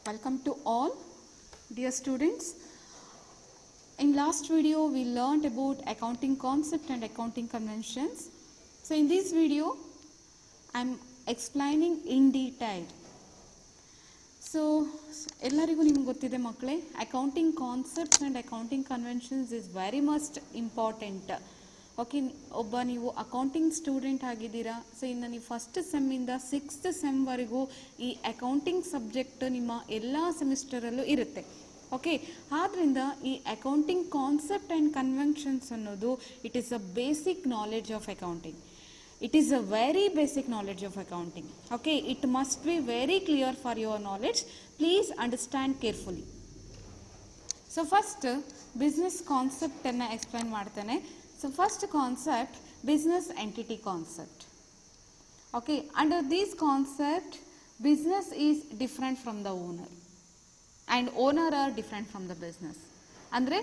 Welcome to all dear students. In last video we learned about accounting concept and accounting conventions. So in this video I am explaining in detail. So ಎಲ್ಲರಿಗೂ ನಿಮಗೆ ಗೊತ್ತಿದೆ ಮಕ್ಕಳೇ, accounting concepts and accounting conventions is very much important. Okay, ಒಬ್ಬ ನೀವು accounting student ಆಗಿದ್ದೀರಾ. So ಇನ್ನು ನೀವು first ಸೆಮ್ಮಿಂದ 6th ಸೆಮ್ವರೆಗೂ ಈ ಅಕೌಂಟಿಂಗ್ ಸಬ್ಜೆಕ್ಟ್ ನಿಮ್ಮ ಎಲ್ಲ ಸೆಮಿಸ್ಟರಲ್ಲೂ ಇರುತ್ತೆ. ಓಕೆ, ಆದ್ದರಿಂದ ಈ ಅಕೌಂಟಿಂಗ್ ಕಾನ್ಸೆಪ್ಟ್ ಆ್ಯಂಡ್ ಕನ್ವೆನ್ಷನ್ಸ್ ಅನ್ನೋದು it is a basic knowledge of accounting. It is a very basic knowledge of accounting. Okay, it must be very clear for your knowledge. Please understand carefully. So first business concept anna explain ಮಾಡ್ತೇನೆ. So first concept, business entity concept. Okay, under this concept business is different from the owner and owner are different from the business. ಅಂದ್ರೆ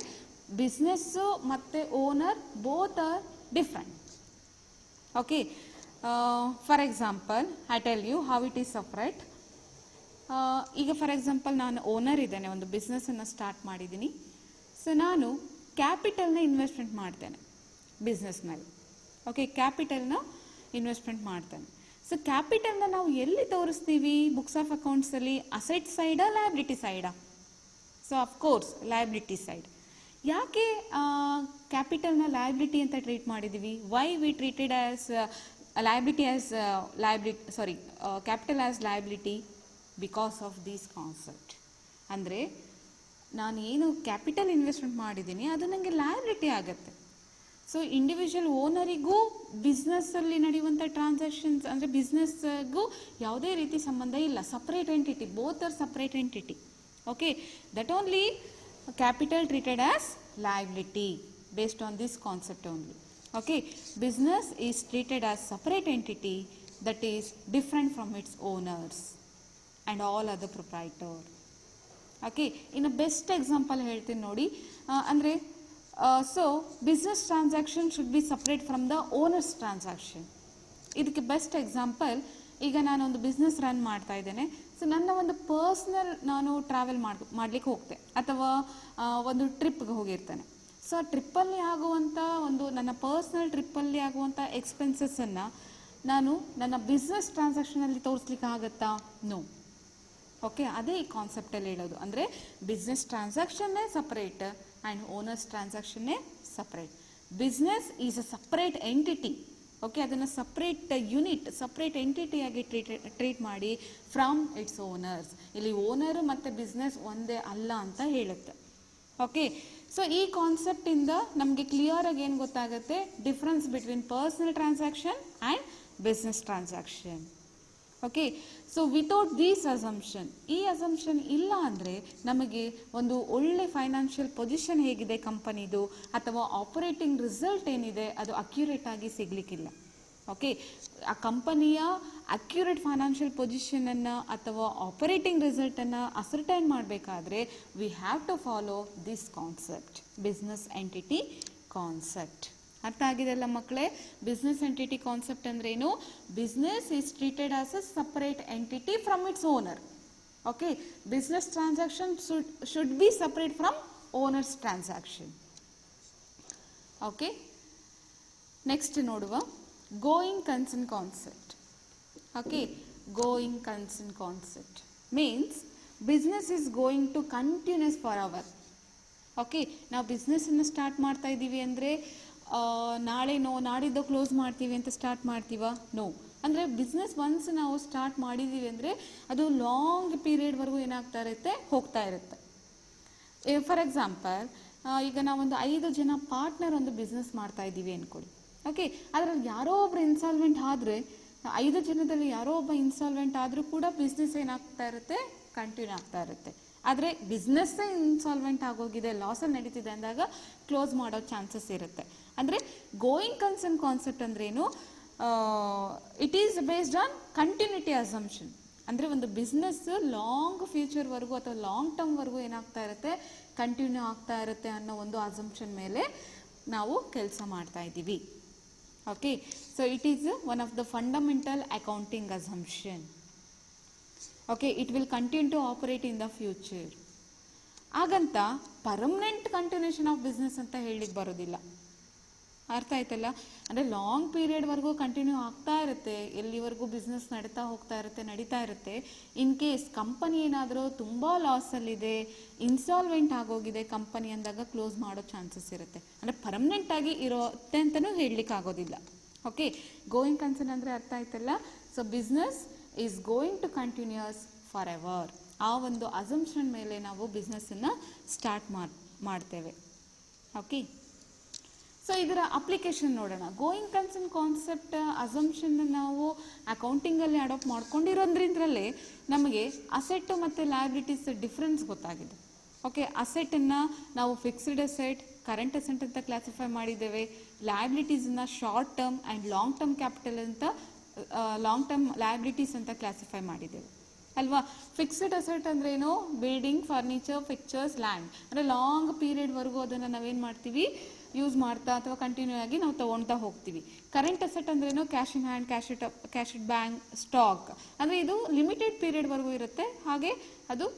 business ಮತ್ತೆ owner both are different. Okay, for example I tell you how it is separate. ಈಗ for example ನಾನು owner ಇದ್ದೇನೆ, ಒಂದು ಬಿಸ್ನೆಸ್ಸನ್ನು start ಮಾಡಿದ್ದೀನಿ. So ನಾನು ಕ್ಯಾಪಿಟಲ್ನ ಇನ್ವೆಸ್ಟ್ಮೆಂಟ್ ಮಾಡ್ತೇನೆ ಬಿಸ್ನೆಸ್ ಮೇಲೆ. ಓಕೆ, ಕ್ಯಾಪಿಟಲ್ನ ಇನ್ವೆಸ್ಟ್ಮೆಂಟ್ ಮಾಡ್ತೇನೆ. ಸೊ ಕ್ಯಾಪಿಟಲ್ನ ನಾವು ಎಲ್ಲಿ ತೋರಿಸ್ತೀವಿ ಬುಕ್ಸ್ ಆಫ್ ಅಕೌಂಟ್ಸಲ್ಲಿ? ಅಸೆಟ್ ಸೈಡಾ ಲಯಬಿಲಿಟಿ ಸೈಡಾ? So of course liability side. ಯಾಕೆ ಕ್ಯಾಪಿಟಲ್ನ ಲಯಬಿಲಿಟಿ ಅಂತ ಟ್ರೀಟ್ ಮಾಡಿದ್ದೀವಿ? Why we treated as liability as capital as liability? Because of this concept. ಅಂದರೆ ನಾನು ಏನು ಕ್ಯಾಪಿಟಲ್ ಇನ್ವೆಸ್ಟ್ಮೆಂಟ್ ಮಾಡಿದ್ದೀನಿ ಅದು ನನಗೆ ಲಯಬಿಲಿಟಿ ಆಗುತ್ತೆ. ಸೊ ಇಂಡಿವಿಜುವಲ್ ಓನರಿಗೂ ಬಿಸ್ನೆಸ್ಸಲ್ಲಿ ನಡೆಯುವಂಥ ಟ್ರಾನ್ಸಾಕ್ಷನ್ಸ್ ಅಂದರೆ ಬಿಸ್ನೆಸ್ಗೂ ಯಾವುದೇ ರೀತಿ ಸಂಬಂಧ ಇಲ್ಲ. Separate entity, both are separate entity. Okay, that only capital treated as liability based on this concept only. Okay, business is treated as separate entity that is different from its owners and all other proprietor. Okay, in a best example ಹೇಳ್ತೀನಿ ನೋಡಿ. ಅಂದರೆ so business transaction should be separate from the owner's transaction. ಇದಕ್ಕೆ best example, ಈಗ ನಾನೊಂದು business run ಮಾಡ್ತಾ ಇದ್ದೇನೆ. So ನನ್ನ ಒಂದು ಪರ್ಸ್ನಲ್ ನಾನು ಟ್ರಾವೆಲ್ ಮಾಡಲಿಕ್ಕೆ ಹೋಗ್ತೆ ಅಥವಾ ಒಂದು ಟ್ರಿಪ್ಗೆ ಹೋಗಿರ್ತೇನೆ. ಸೊ ಆ ಟ್ರಿಪ್ಪಲ್ಲಿ ಆಗುವಂಥ ಒಂದು ನನ್ನ ಪರ್ಸ್ನಲ್ ಟ್ರಿಪ್ಪಲ್ಲಿ ಆಗುವಂಥ ಎಕ್ಸ್ಪೆನ್ಸಸ್ಸನ್ನು ನಾನು ನನ್ನ ಬಿಸ್ನೆಸ್ ಟ್ರಾನ್ಸಾಕ್ಷನಲ್ಲಿ ತೋರಿಸ್ಲಿಕ್ಕೆ ಆಗುತ್ತಾ? ನೋ. ಓಕೆ, ಅದೇ ಈ ಕಾನ್ಸೆಪ್ಟಲ್ಲಿ ಹೇಳೋದು. ಅಂದರೆ ಬಿಸ್ನೆಸ್ ಟ್ರಾನ್ಸಾಕ್ಷನ್ನೇ ಸಪ್ರೇಟ್ ಆ್ಯಂಡ್ ಓನರ್ಸ್ ಟ್ರಾನ್ಸಾಕ್ಷನ್ನೇ separate. Business is a separate entity. Okay, ಅದನ್ನು ಸಪ್ರೇಟ್ ಯೂನಿಟ್, ಸಪ್ರೇಟ್ ಎಂಟಿಟಿಯಾಗಿ ಟ್ರೀಟ್ ಮಾಡಿ ಫ್ರಮ್ ಇಟ್ಸ್ ಓನರ್ಸ್. ಇಲ್ಲಿ ಓನರು ಮತ್ತು ಬಿಸ್ನೆಸ್ ಒಂದೇ ಅಲ್ಲ ಅಂತ ಹೇಳುತ್ತೆ. ಓಕೆ, ಸೊ ಈ ಕಾನ್ಸೆಪ್ಟಿಂದ ನಮಗೆ ಕ್ಲಿಯರಾಗಿ ಏನು ಗೊತ್ತಾಗುತ್ತೆ? Difference between personal transaction and business transaction. Okay, so without these assumption, ಈ ಅಸಂಪ್ಷನ್ ಇಲ್ಲ ಅಂದರೆ ನಮಗೆ ಒಂದು ಒಳ್ಳೆ ಫೈನಾನ್ಷಿಯಲ್ ಪೊಸಿಷನ್ ಹೇಗಿದೆ ಕಂಪನಿದು ಅಥವಾ ಆಪರೇಟಿಂಗ್ ರಿಸಲ್ಟ್ ಏನಿದೆ ಅದು ಅಕ್ಯುರೇಟ್ ಆಗಿ ಸಿಗಲಿಕ್ಕಿಲ್ಲ. ಓಕೆ, ಆ ಕಂಪನಿಯ ಅಕ್ಯುರೇಟ್ ಫೈನಾನ್ಷಿಯಲ್ ಪೊಸಿಷನನ್ನು ಅಥವಾ ಆಪರೇಟಿಂಗ್ ರಿಸಲ್ಟನ್ನು ಅಸರ್ಟೈನ್ ಮಾಡಬೇಕಾದ್ರೆ we have to follow this concept, business entity concept. ಅರ್ಥ ಆಗಿದೆಲ್ಲ ಮಕ್ಕಳೇ? ಬಿಸ್ನೆಸ್ ಎಂಟಿಟಿ ಕಾನ್ಸೆಪ್ಟ್ ಅಂದ್ರೇನು? Business is treated as a separate entity from its owner. Okay, business transaction should be separate from owners transaction. Okay, next ನೋಡುವ going concern concept. Okay, going concern concept means business is going to continues for ever. Okay, ನಾವು ಬಿಸ್ನೆಸ್ಸನ್ನು start ಮಾಡ್ತಾ ಇದ್ದೀವಿ ಅಂದರೆ ನಾಳೆನೋ ನಾಡಿದ್ದು close ಮಾಡ್ತೀವಿ ಅಂತ start ಮಾಡ್ತೀವ? ನೋ. ಅಂದರೆ ಬಿಸ್ನೆಸ್ ಒನ್ಸ್ ನಾವು ಸ್ಟಾರ್ಟ್ ಮಾಡಿದ್ದೀವಿ ಅಂದರೆ ಅದು ಲಾಂಗ್ ಪೀರಿಯಡ್ವರೆಗೂ ಏನಾಗ್ತಾ ಇರುತ್ತೆ, ಹೋಗ್ತಾ ಇರುತ್ತೆ. ಫಾರ್ ಎಕ್ಸಾಂಪಲ್, ಈಗ ನಾವೊಂದು 5 ಜನ ಪಾರ್ಟ್ನರ್ ಒಂದು ಬಿಸ್ನೆಸ್ ಮಾಡ್ತಾ ಇದ್ದೀವಿ ಅಂದ್ಕೊಳ್ಳಿ. ಓಕೆ, ಅದರಲ್ಲಿ ಯಾರೋ ಒಬ್ರು ಇನ್ಸಾಲ್ವೆಂಟ್ ಆದರೆ 5 ಜನದಲ್ಲಿ ಯಾರೋ ಒಬ್ಬ ಇನ್ಸಾಲ್ವೆಂಟ್ ಆದರೂ ಕೂಡ ಬಿಸ್ನೆಸ್ ಏನಾಗ್ತಾ ಇರುತ್ತೆ, ಕಂಟಿನ್ಯೂ ಆಗ್ತಾ ಇರುತ್ತೆ. ಆದರೆ ಬಿಸ್ನೆಸ್ಸೇ ಇನ್ಸಾಲ್ವೆಂಟ್ ಆಗೋಗಿದೆ, ಲಾಸಲ್ಲಿ ನಡೀತಿದೆ ಅಂದಾಗ ಕ್ಲೋಸ್ ಮಾಡೋ ಚಾನ್ಸಸ್ ಇರುತ್ತೆ. ಅಂದರೆ ಗೋಯಿಂಗ್ ಕನ್ಸರ್ನ್ ಕಾನ್ಸೆಪ್ಟ್ ಅಂದ್ರೇನು? It is based on continuity assumption. ಅಂದರೆ ಒಂದು ಬಿಸ್ನೆಸ್ ಲಾಂಗ್ ಫ್ಯೂಚರ್ವರೆಗೂ ಅಥವಾ ಲಾಂಗ್ ಟರ್ಮ್ವರೆಗೂ ಏನಾಗ್ತಾ ಇರುತ್ತೆ, ಕಂಟಿನ್ಯೂ ಆಗ್ತಾ ಇರುತ್ತೆ ಅನ್ನೋ ಒಂದು ಅಸಂಪ್ಷನ್ ಮೇಲೆ ನಾವು ಕೆಲಸ ಮಾಡ್ತಾ ಇದ್ದೀವಿ. Okay, so it is one of the fundamental accounting assumption. Okay, it will continue to operate in the future. ಹಾಗಂತ ಪರ್ಮನೆಂಟ್ ಕಂಟಿನ್ಯೂಷನ್ ಆಫ್ ಬಿಸ್ನೆಸ್ ಅಂತ ಹೇಳಲಿಕ್ಕೆ ಬರೋದಿಲ್ಲ. ಅರ್ಥ ಆಯ್ತಲ್ಲ? ಅಂದರೆ ಲಾಂಗ್ ಪೀರಿಯಡ್ವರೆಗೂ ಕಂಟಿನ್ಯೂ ಆಗ್ತಾ ಇರುತ್ತೆ, ಎಲ್ಲಿವರೆಗೂ ಬಿಸ್ನೆಸ್ ನಡೀತಾ ಇರುತ್ತೆ. ಇನ್ ಕೇಸ್ ಕಂಪನಿ ಏನಾದರೂ ತುಂಬ ಲಾಸಲ್ಲಿದೆ, ಇನ್ಸಾಲ್ವೆಂಟ್ ಆಗೋಗಿದೆ ಕಂಪನಿ ಅಂದಾಗ ಕ್ಲೋಸ್ ಮಾಡೋ ಚಾನ್ಸಸ್ ಇರುತ್ತೆ. ಅಂದರೆ ಪರ್ಮನೆಂಟಾಗಿ ಇರುತ್ತೆ ಅಂತಲೂ ಹೇಳಲಿಕ್ಕೆ ಆಗೋದಿಲ್ಲ. ಓಕೆ, ಗೋಯಿಂಗ್ ಕನ್ಸರ್ನ್ ಅಂದರೆ ಅರ್ಥ ಆಯ್ತಲ್ಲ? So business is going to continues for ever. ಆ ಒಂದು ಅಸಂಪ್ಷನ್ ಮೇಲೆ ನಾವು ಬಿಸ್ನೆಸ್ಸನ್ನು ಸ್ಟಾರ್ಟ್ ಮಾಡ್ತೇವೆ. ಓಕೆ, ಸೊ ಇದರ ಅಪ್ಲಿಕೇಶನ್ ನೋಡೋಣ. ಗೋಯಿಂಗ್ ಕನ್ಸರ್ನ್ ಕಾನ್ಸೆಪ್ಟ್ ಅಸಂಪ್ಷನ್ ನಾವು ಅಕೌಂಟಿಂಗಲ್ಲಿ ಅಡಾಪ್ಟ್ ಮಾಡ್ಕೊಂಡಿರೋದ್ರಿಂದಲೇ ನಮಗೆ ಅಸೆಟ್ ಮತ್ತು ಲಯಬಿಲಿಟೀಸ್ ಡಿಫ್ರೆನ್ಸ್ ಗೊತ್ತಾಗಿದೆ. ಓಕೆ, ಅಸೆಟನ್ನು ನಾವು ಫಿಕ್ಸ್ಡ್ ಅಸೆಟ್, ಕರೆಂಟ್ ಅಸೆಟ್ ಅಂತ ಕ್ಲಾಸಿಫೈ ಮಾಡಿದ್ದೇವೆ. ಲಯಬಿಲಿಟೀಸನ್ನು short term and long term capital ಅಂತ, ಲಾಂಗ್ ಟರ್ಮ್ ಲಯಬಿಲಿಟೀಸ್ ಅಂತ ಕ್ಲಾಸಿಫೈ ಮಾಡಿದ್ದೇವೆ ಅಲ್ವಾ? ಫಿಕ್ಸ್ಡ್ ಅಸೆಟ್ ಅಂದ್ರೇನು? Building, furniture, fixtures, land. ಅಂದರೆ ಲಾಂಗ್ ಪೀರಿಯಡ್ವರೆಗೂ ಅದನ್ನು ನಾವೇನು ಮಾಡ್ತೀವಿ, ಯೂಸ್ ಮಾಡ್ತಾ ಅಥವಾ ಕಂಟಿನ್ಯೂ ಆಗಿ ನಾವು ತೊಗೊಳ್ತಾ ಹೋಗ್ತೀವಿ. ಕರೆಂಟ್ ಅಸೆಟ್ ಅಂದ್ರೇನು? Cash in hand, cash it bank, stock. ಅಂದರೆ ಇದು ಲಿಮಿಟೆಡ್ ಪೀರಿಯಡ್ವರೆಗೂ ಇರುತ್ತೆ, ಹಾಗೆ ಅದು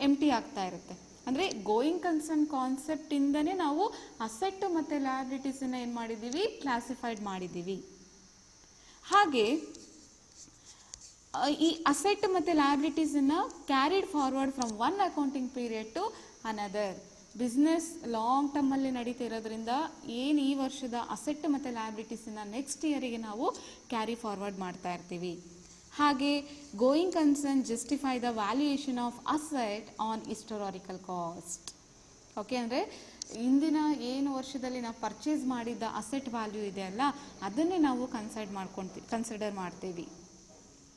ಎಂಟಿ ಆಗ್ತಾ ಇರುತ್ತೆ. ಅಂದರೆ ಗೋಯಿಂಗ್ ಕನ್ಸರ್ನ್ ಕಾನ್ಸೆಪ್ಟಿಂದನೇ ನಾವು ಅಸೆಟ್ ಮತ್ತು ಲಯಬಿಲಿಟೀಸನ್ನು ಏನು ಮಾಡಿದ್ದೀವಿ, ಕ್ಲಾಸಿಫೈಡ್ ಮಾಡಿದ್ದೀವಿ. ಹಾಗೆ ಈ ಅಸೆಟ್ ಮತ್ತು ಲಯಬಿಲಿಟೀಸನ್ನು carried forward from one accounting period to another. Business long ಟರ್ಮಲ್ಲಿ ನಡೀತಾ ಇರೋದ್ರಿಂದ ಏನು ಈ ವರ್ಷದ ಅಸೆಟ್ ಮತ್ತು ಲಯಬಿಲಿಟೀಸನ್ನು ನೆಕ್ಸ್ಟ್ ಇಯರಿಗೆ ನಾವು ಕ್ಯಾರಿ ಫಾರ್ವರ್ಡ್ ಮಾಡ್ತಾ ಇರ್ತೀವಿ. ಹಾಗೆ going concern justify the valuation of asset on historical cost. Okay, ಅಂದರೆ ಇಂದಿನ ಏನು ವರ್ಷದಲ್ಲಿ ನಾವು ಪರ್ಚೇಸ್ ಮಾಡಿದ್ದ ಅಸೆಟ್ ವ್ಯಾಲ್ಯೂ ಇದೆ ಅಲ್ಲ, ಅದನ್ನೇ ನಾವು ಕನ್ಸಿಡರ್ ಮಾಡ್ತೀವಿ.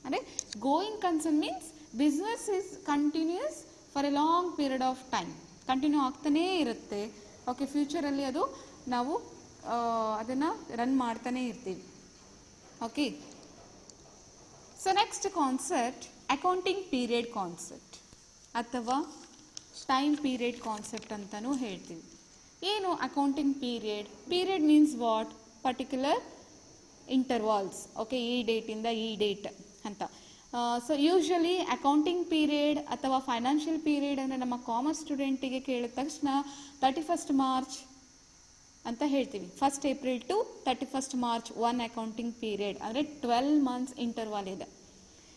ಅಂದರೆ going concern means business is continues for a long period of time, continue ಆಗ್ತಾನೇ ಇರುತ್ತೆ. ಓಕೆ, ಫ್ಯೂಚರಲ್ಲಿ ಅದು ನಾವು ಅದನ್ನು ರನ್ ಮಾಡ್ತಾನೇ ಇರ್ತೀವಿ. Okay, so next concept accounting period concept ಅಥವಾ ಟೈಮ್ ಪೀರಿಯಡ್ ಕಾನ್ಸೆಪ್ಟ್ ಅಂತಲೂ ಹೇಳ್ತೀವಿ. ಏನು accounting period? Period means what? Particular intervals. Okay, ಈ ಡೇಟಿಂದ ಈ ಡೇಟ್ ಅಂತ. ಸೊ ಯೂಶ್ವಲಿ ಅಕೌಂಟಿಂಗ್ ಪೀರಿಯಡ್ ಅಥವಾ ಫೈನಾನ್ಷಿಯಲ್ ಪೀರಿಯಡ್ ಅಂದರೆ ನಮ್ಮ ಕಾಮರ್ಸ್ ಸ್ಟೂಡೆಂಟಿಗೆ ಕೇಳಿದ ತಕ್ಷಣ 31st ಮಾರ್ಚ್ ಅಂತ ಹೇಳ್ತೀವಿ. 1st April to 31st March one accounting period, ಅಂದರೆ 12 months ಇಂಟರ್ವಾಲ್ ಇದೆ.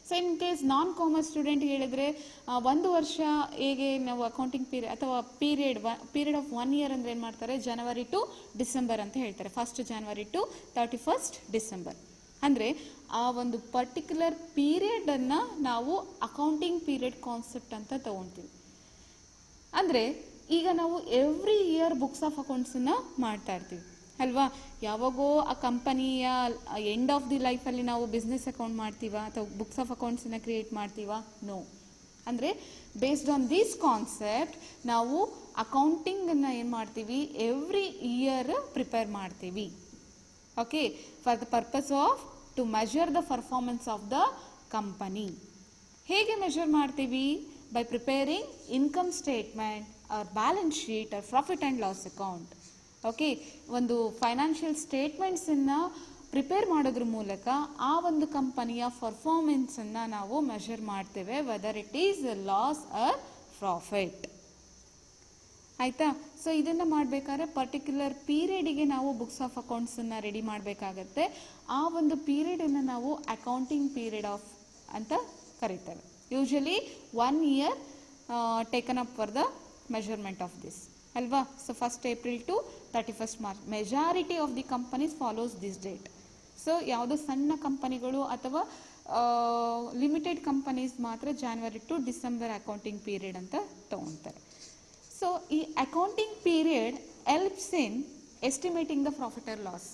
So in case non commerce student ಹೇಳಿದರೆ 1 ವರ್ಷ ಹೇಗೆ ನಾವು ಅಕೌಂಟಿಂಗ್ ಪೀರಿಯಡ್ ಅಥವಾ ಪೀರಿಯಡ್ ಆಫ್ 1 year ಅಂದರೆ ಏನು ಮಾಡ್ತಾರೆ, ಜನವರಿ ಟು ಡಿಸೆಂಬರ್ ಅಂತ ಹೇಳ್ತಾರೆ. 1st January to 31st December. ಅಂದರೆ ಆ ಒಂದು ಪರ್ಟಿಕ್ಯುಲರ್ ಪೀರಿಯಡನ್ನು ನಾವು ಅಕೌಂಟಿಂಗ್ ಪೀರಿಯಡ್ ಕಾನ್ಸೆಪ್ಟ್ ಅಂತ ತಗೊಳ್ತೀವಿ. ಅಂದರೆ ಈಗ ನಾವು ಎವ್ರಿ ಇಯರ್ ಬುಕ್ಸ್ ಆಫ್ ಅಕೌಂಟ್ಸನ್ನು ಮಾಡ್ತಾ ಇರ್ತೀವಿ ಅಲ್ವಾ? ಯಾವಾಗೋ ಆ ಕಂಪನಿಯ ಎಂಡ್ ಆಫ್ ದಿ ಲೈಫಲ್ಲಿ ನಾವು ಬಿಸ್ನೆಸ್ ಅಕೌಂಟ್ ಮಾಡ್ತೀವಾ ಅಥವಾ ಬುಕ್ಸ್ ಆಫ್ ಅಕೌಂಟ್ಸನ್ನು ಕ್ರಿಯೇಟ್ ಮಾಡ್ತೀವಾ? ನೋ. ಅಂದರೆ ಬೇಸ್ಡ್ ಆನ್ ದಿಸ್ ಕಾನ್ಸೆಪ್ಟ್ ನಾವು ಅಕೌಂಟಿಂಗನ್ನು ಏನು ಮಾಡ್ತೀವಿ, ಎವ್ರಿ ಇಯರ್ ಪ್ರಿಪೇರ್ ಮಾಡ್ತೀವಿ. Okay, for the purpose of to measure the performance of the company. ಹೇಗೆ ಮೆಜರ್ ಮಾಡ್ತೀವಿ? By preparing income statement or balance sheet or profit and loss account. Okay, ಒಂದು financial ಸ್ಟೇಟ್ಮೆಂಟ್ಸನ್ನು prepare ಮಾಡೋದ್ರ ಮೂಲಕ ಆ ಒಂದು ಕಂಪನಿಯ ಪರ್ಫಾರ್ಮೆನ್ಸನ್ನು ನಾವು ಮೆಷರ್ ಮಾಡ್ತೇವೆ, whether it is loss or profit. ಆಯಿತಾ? ಸೊ ಇದನ್ನು ಮಾಡಬೇಕಾದ್ರೆ ಪರ್ಟಿಕ್ಯುಲರ್ ಪೀರಿಯಡಿಗೆ ನಾವು ಬುಕ್ಸ್ ಆಫ್ ಅಕೌಂಟ್ಸನ್ನು ರೆಡಿ ಮಾಡಬೇಕಾಗತ್ತೆ. ಆ ಒಂದು ಪೀರಿಯಡನ್ನು ನಾವು ಅಕೌಂಟಿಂಗ್ ಪೀರಿಯಡ್ ಆಫ್ ಅಂತ ಕರೀತೇವೆ. Usually 1 year taken up for the measurement of this ಅಲ್ವಾ? So 1st April to 31st March majority of the companies follows this date. So ಯಾವುದೋ ಸಣ್ಣ ಕಂಪನಿಗಳು ಅಥವಾ ಲಿಮಿಟೆಡ್ ಕಂಪನೀಸ್ ಮಾತ್ರ January to December accounting period ಅಂತ ತಗೊಳ್ತಾರೆ. ಸೊ ಈ accounting period helps in estimating the profit or loss.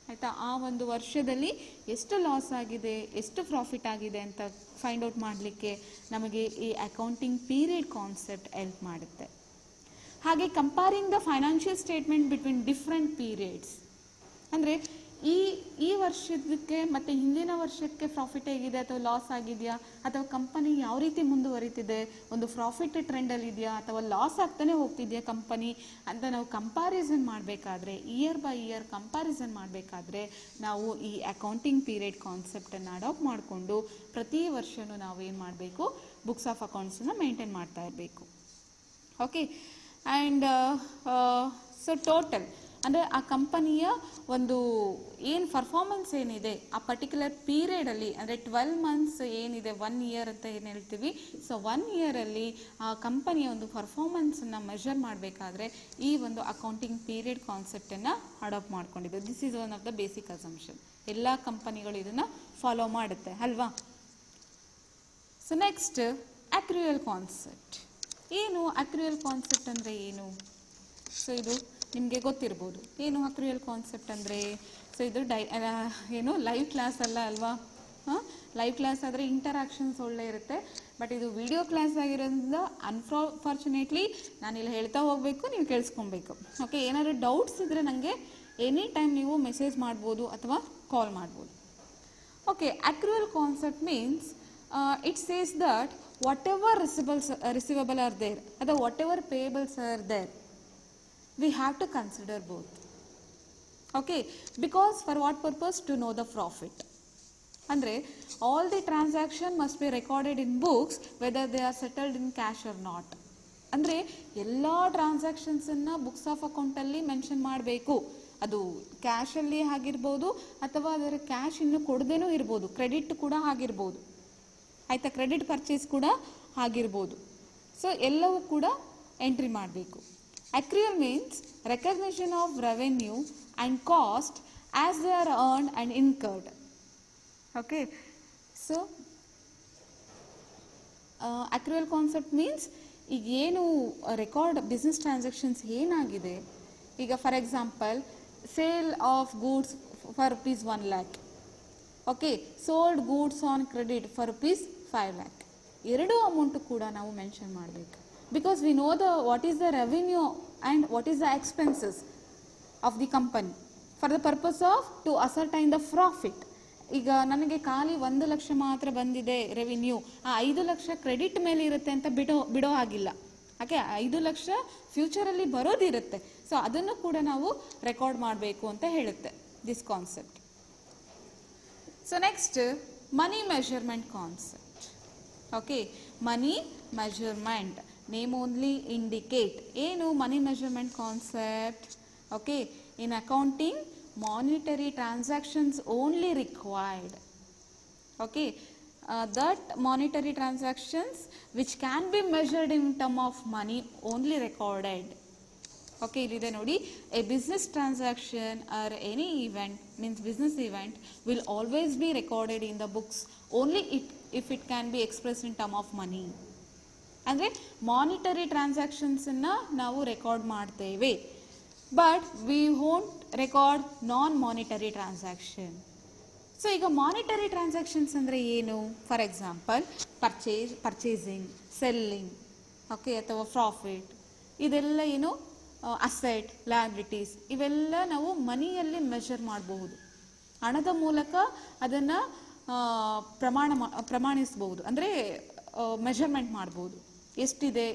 ಆಯಿತಾ? ಆ ಒಂದು ವರ್ಷದಲ್ಲಿ ಎಷ್ಟು ಲಾಸ್ ಆಗಿದೆ, ಎಷ್ಟು ಪ್ರಾಫಿಟ್ ಆಗಿದೆ ಅಂತ ಫೈಂಡ್ ಔಟ್ ಮಾಡಲಿಕ್ಕೆ ನಮಗೆ ಈ ಅಕೌಂಟಿಂಗ್ ಪೀರಿಯಡ್ ಕಾನ್ಸೆಪ್ಟ್ ಹೆಲ್ಪ್ ಮಾಡುತ್ತೆ. ಹಾಗೆ comparing the financial statement between different periods. ಅಂದರೆ ಈ ಈ ವರ್ಷದಕ್ಕೆ ಮತ್ತು ಹಿಂದಿನ ವರ್ಷಕ್ಕೆ ಪ್ರಾಫಿಟ್ ಹೇಗಿದೆ ಅಥವಾ ಲಾಸ್ ಆಗಿದೆಯಾ, ಅಥವಾ ಕಂಪನಿ ಯಾವ ರೀತಿ ಮುಂದುವರಿತಿದೆ, ಒಂದು ಪ್ರಾಫಿಟ್ ಟ್ರೆಂಡಲ್ಲಿ ಇದೆಯಾ ಅಥವಾ ಲಾಸ್ ಆಗ್ತಾನೆ ಹೋಗ್ತಿದೆಯಾ ಕಂಪನಿ ಅಂತ ನಾವು ಕಂಪ್ಯಾರಿಸನ್ ಮಾಡಬೇಕಾದ್ರೆ, ಇಯರ್ ಬೈ ಇಯರ್ ಕಂಪ್ಯಾರಿಸನ್ ಮಾಡಬೇಕಾದ್ರೆ ನಾವು ಈ ಅಕೌಂಟಿಂಗ್ ಪೀರಿಯಡ್ ಕಾನ್ಸೆಪ್ಟನ್ನು ಅಡಾಪ್ಟ್ ಮಾಡಿಕೊಂಡು ಪ್ರತಿ ವರ್ಷವೂ ನಾವು ಏನು ಮಾಡಬೇಕು, ಬುಕ್ಸ್ ಆಫ್ ಅಕೌಂಟ್ಸನ್ನು ಮೇಂಟೈನ್ ಮಾಡ್ತಾ ಇರಬೇಕು. ಓಕೆ. ಆ್ಯಂಡ್ ಸೊ ಟೋಟಲ್ ಅಂದರೆ ಆ ಕಂಪನಿಯ ಒಂದು ಏನು ಪರ್ಫಾರ್ಮೆನ್ಸ್ ಏನಿದೆ ಆ ಪರ್ಟಿಕ್ಯುಲರ್ ಪೀರಿಯಡಲ್ಲಿ, ಅಂದರೆ 12 ಮಂತ್ಸ್ ಏನಿದೆ, 1 ಇಯರ್ ಅಂತ ಏನು ಹೇಳ್ತೀವಿ, ಸೊ 1 ಇಯರಲ್ಲಿ ಆ ಕಂಪನಿಯ ಒಂದು ಪರ್ಫಾರ್ಮೆನ್ಸನ್ನು ಮೆಷರ್ ಮಾಡಬೇಕಾದ್ರೆ ಈ ಒಂದು ಅಕೌಂಟಿಂಗ್ ಪೀರಿಯಡ್ ಕಾನ್ಸೆಪ್ಟನ್ನು ಅಡಾಪ್ಟ್ ಮಾಡ್ಕೊಂಡಿದೆ. This is one of the basic assumption. ಎಲ್ಲ ಕಂಪನಿಗಳು ಇದನ್ನು ಫಾಲೋ ಮಾಡುತ್ತೆ ಅಲ್ವಾ. So next accrual concept. ಏನು ಅಕ್ರೂಯಲ್ ಕಾನ್ಸೆಪ್ಟ್ ಅಂದರೆ ಏನು? ಸೊ ಇದು ನಿಮಗೆ ಗೊತ್ತಿರ್ಬೋದು ಏನು ಅಕ್ರೂಯಲ್ ಕಾನ್ಸೆಪ್ಟ್ ಅಂದರೆ. ಸೊ ಇದು ಏನು ಲೈವ್ ಕ್ಲಾಸ್ ಅಲ್ಲ ಅಲ್ವಾ. ಲೈವ್ ಕ್ಲಾಸ್ ಆದರೆ ಇಂಟರಾಕ್ಷನ್ಸ್ ಒಳ್ಳೆ ಇರುತ್ತೆ, ಬಟ್ ಇದು ವಿಡಿಯೋ ಕ್ಲಾಸ್ ಆಗಿರೋದ್ರಿಂದ ಅನ್ಫಾರ್ಚುನೇಟ್ಲಿ ನಾನಿಲ್ಲಿ ಹೇಳ್ತಾ ಹೋಗಬೇಕು, ನೀವು ಕೇಳಿಸ್ಕೊಬೇಕು. ಓಕೆ. ಏನಾದರೂ ಡೌಟ್ಸ್ ಇದ್ದರೆ ನನಗೆ ಎನಿ ಟೈಮ್ ನೀವು ಮೆಸೇಜ್ ಮಾಡ್ಬೋದು ಅಥವಾ ಕಾಲ್ ಮಾಡ್ಬೋದು. Okay. Accrual concept means it says that whatever receivable are there or whatever payables are there, we have to consider both. Okay. Because for what purpose? To know the profit. Andre all the transaction must be recorded in books whether they are settled in cash or not. ಅಂದರೆ ಎಲ್ಲ ಟ್ರಾನ್ಸಾಕ್ಷನ್ಸನ್ನು books of ಅಕೌಂಟಲ್ಲಿ mention ಮಾಡಬೇಕು. ಅದು ಕ್ಯಾಶಲ್ಲಿ ಆಗಿರ್ಬೋದು ಅಥವಾ ಅದರ cash ಇನ್ನೂ ಕೊಡದೇನೂ ಇರ್ಬೋದು, ಕ್ರೆಡಿಟ್ ಕೂಡ ಆಗಿರ್ಬೋದು ಆಯಿತಾ, ಕ್ರೆಡಿಟ್ ಪರ್ಚೇಸ್ ಕೂಡ ಆಗಿರ್ಬೋದು. ಸೊ ಎಲ್ಲವೂ ಕೂಡ ಎಂಟ್ರಿ ಮಾಡಬೇಕು. Accrual means recognition of revenue and cost as they are earned and incurred. Okay. So accrual concept means ಈಗ ಏನು ರೆಕಾರ್ಡ್ ಬಿಸ್ನೆಸ್ ಟ್ರಾನ್ಸಾಕ್ಷನ್ಸ್ ಏನಾಗಿದೆ, ಈಗ for example sale of goods for rupees 1 lakh. Okay. Sold goods on credit for rupees 5 lakh. ಎರಡೂ amount ಕೂಡ ನಾವು mention ಮಾಡಬೇಕು. Because we know what is the revenue and what is the expenses of the company for the purpose of to ascertain the profit. ಈಗ ನನಗೆ ಖಾಲಿ 1 ಲಕ್ಷ ಮಾತ್ರ ಬಂದಿದೆ revenue, ಆ 5 ಲಕ್ಷ ಕ್ರೆಡಿಟ್ ಮೇಲೆ ಇರುತ್ತೆ ಅಂತ ಬಿಡೋ ಹಾಗಿಲ್ಲ. ಓಕೆ. 5 ಲಕ್ಷ ಫ್ಯೂಚರಲ್ಲಿ ಬರೋದಿರುತ್ತೆ. ಸೊ ಅದನ್ನು ಕೂಡ ನಾವು ರೆಕಾರ್ಡ್ ಮಾಡಬೇಕು ಅಂತ ಹೇಳುತ್ತೆ this concept. So next money measurement concept. Okay. Money measurement name only indicate. ಏನು money measurement concept? Okay. In accounting monetary transactions only required. Okay. that monetary transactions which can be measured in term of money only recorded. Okay. ಇಲ್ಲಿದೆ ನೋಡಿ, A business transaction R any event means business event will always B recorded in the books only if it can be express in term of money. ಅಂದರೆ monetary ಟ್ರಾನ್ಸಾಕ್ಷನ್ಸನ್ನು ನಾವು record ಮಾಡ್ತೇವೆ, but we won't record non monetary transaction. So ಈಗ monetary transactions ಅಂದರೆ ಏನು? For example purchasing, selling, okay, ಅಥವಾ profit, ಇದೆಲ್ಲ ಏನು asset, liabilities, ಇವೆಲ್ಲ ನಾವು ಮನಿಯಲ್ಲಿ ಮೆಷರ್ ಮಾಡಬಹುದು. ಹಣದ ಮೂಲಕ ಅದನ್ನು ಪ್ರಮಾಣಿಸಬಹುದು, ಅಂದರೆ ಮೆಷರ್ಮೆಂಟ್ ಮಾಡ್ಬೋದು. ಎಷ್ಟಿದೆ,